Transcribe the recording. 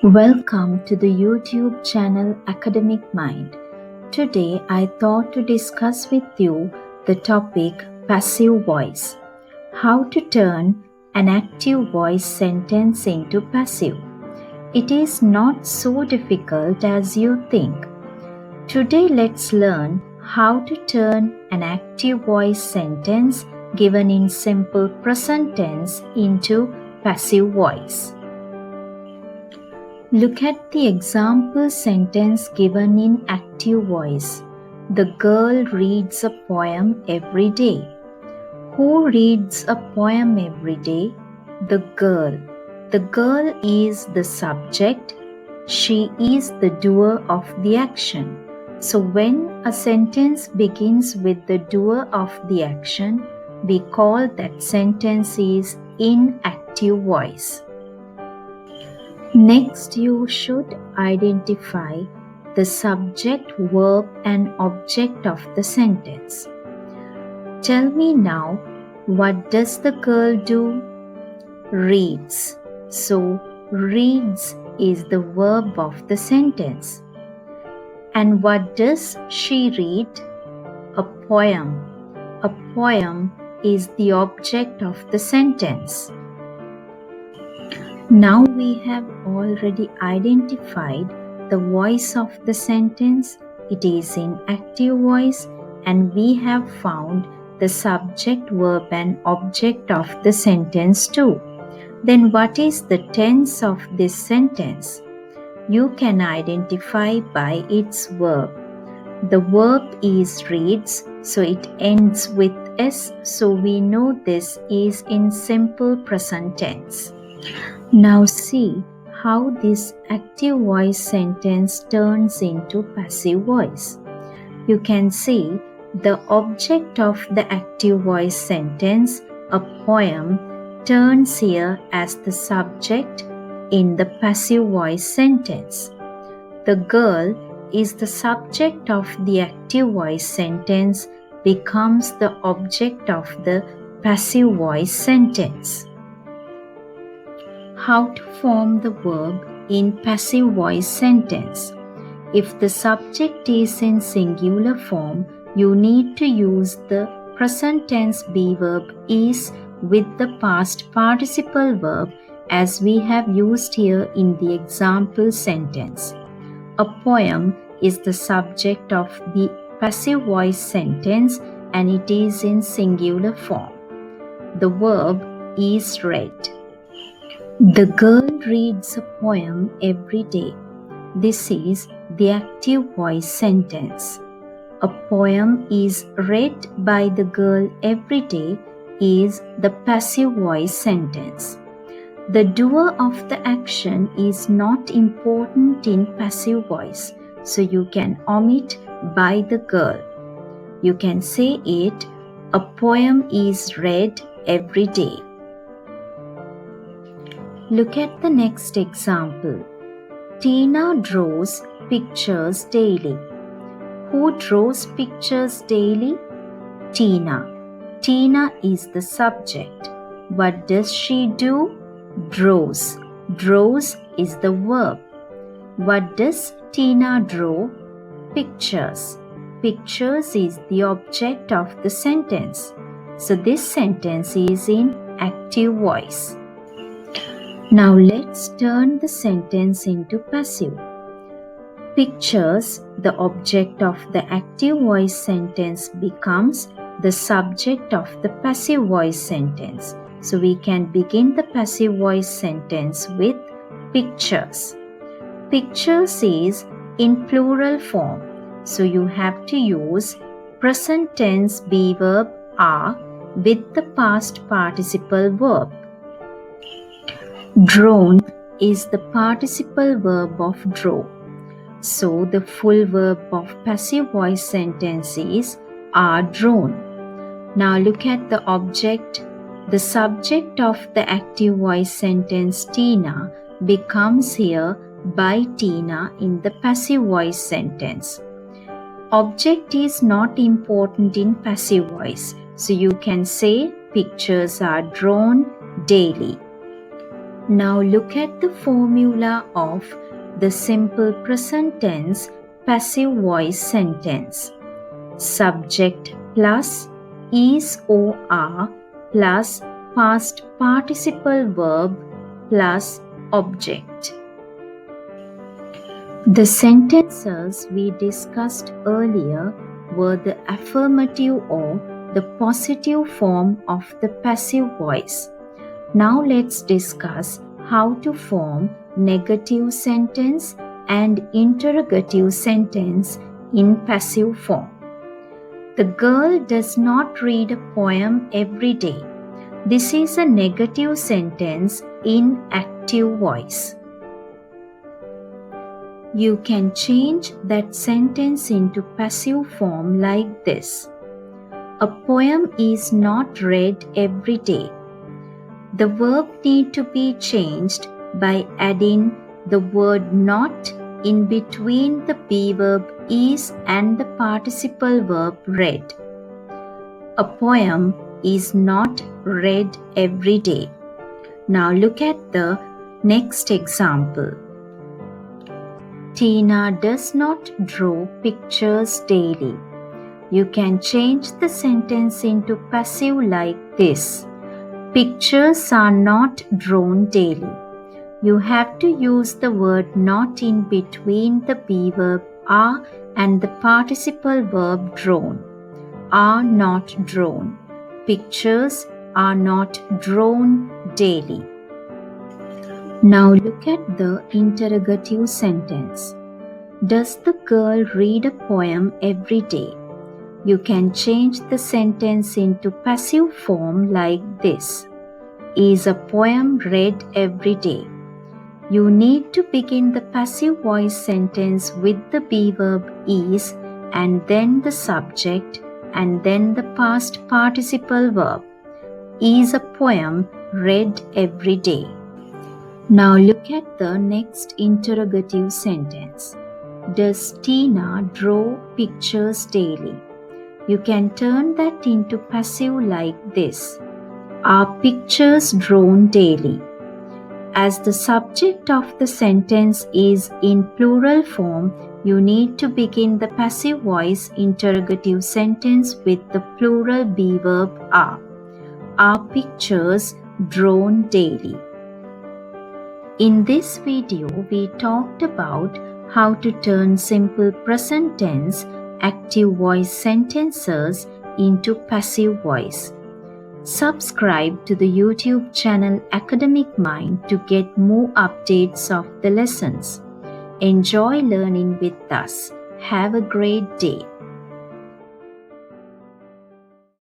Welcome to the YouTube channel Academic Mind. Today I thought to discuss with you the topic passive voice. How to turn an active voice sentence into passive. It is not so difficult as you think. Today let's learn how to turn an active voice sentence given in simple present tense into passive voice. Look at the example sentence given in active voice. The girl reads a poem every day. Who reads a poem every day? The girl. The girl is the subject. She is the doer of the action. So when a sentence begins with the doer of the action, we call that sentence is in active voice. Next, you should identify the subject, verb, and object of the sentence. Tell me now, what does the girl do? Reads. So, reads is the verb of the sentence. And what does she read? A poem. A poem is the object of the sentence. Now we have already identified the voice of the sentence. It is in active voice, and we have found the subject, verb, and object of the sentence too. Then what is the tense of this sentence? You can identify by its verb. The verb is reads, so it ends with S, so we know this is in simple present tense. Now see how this active voice sentence turns into passive voice. You can see the object of the active voice sentence, a poem, turns here as the subject in the passive voice sentence. The girl is the subject of the active voice sentence, becomes the object of the passive voice sentence. How to form the verb in passive voice sentence. If the subject is in singular form, you need to use the present tense be verb is with the past participle verb as we have used here in the example sentence. A poem is the subject of the passive voice sentence and it is in singular form. The verb is read. The girl reads a poem every day. This is the active voice sentence. A poem is read by the girl every day is the passive voice sentence. The doer of the action is not important in passive voice, so you can omit by the girl. You can say it, a poem is read every day. Look at the next example. Tina draws pictures daily. Who draws pictures daily? Tina. Tina is the subject. What does she do? Draws. Draws is the verb. What does Tina draw? Pictures. Pictures is the object of the sentence. So this sentence is in active voice. Now let's turn the sentence into passive. Pictures, the object of the active voice sentence, becomes the subject of the passive voice sentence. So we can begin the passive voice sentence with pictures. Pictures is in plural form. So you have to use present tense be verb are with the past participle verb. Drawn is the participle verb of draw. So the full verb of passive voice sentence is are drawn. Now look at the object. The subject of the active voice sentence Tina becomes here by Tina in the passive voice sentence. Object is not important in passive voice, so you can say pictures are drawn daily. Now look at the formula of the simple present tense passive voice sentence. Subject plus is or are plus past participle verb plus object. The sentences we discussed earlier were the affirmative or the positive form of the passive voice. Now let's discuss how to form negative sentence and interrogative sentence in passive form. The girl does not read a poem every day. This is a negative sentence in active voice. You can change that sentence into passive form like this. A poem is not read every day. The verb need to be changed by adding the word not in between the be verb is and the participle verb read. A poem is not read every day. Now look at the next example. Tina does not draw pictures daily. You can change the sentence into passive like this. Pictures are not drawn daily. You have to use the word not in between the be verb are and the participle verb drawn. Are not drawn. Pictures are not drawn daily. Now look at the interrogative sentence. Does the girl read a poem every day? You can change the sentence into passive form like this. Is a poem read every day? You need to begin the passive voice sentence with the be verb is and then the subject and then the past participle verb. Is a poem read every day? Now look at the next interrogative sentence. Does Tina draw pictures daily? You can turn that into passive like this. Are pictures drawn daily? As the subject of the sentence is in plural form, you need to begin the passive voice interrogative sentence with the plural be verb are. Are pictures drawn daily? In this video, we talked about how to turn simple present tense active voice sentences into passive voice. Subscribe to the YouTube channel Academic Mind to get more updates of the lessons. Enjoy learning with us. Have a great day.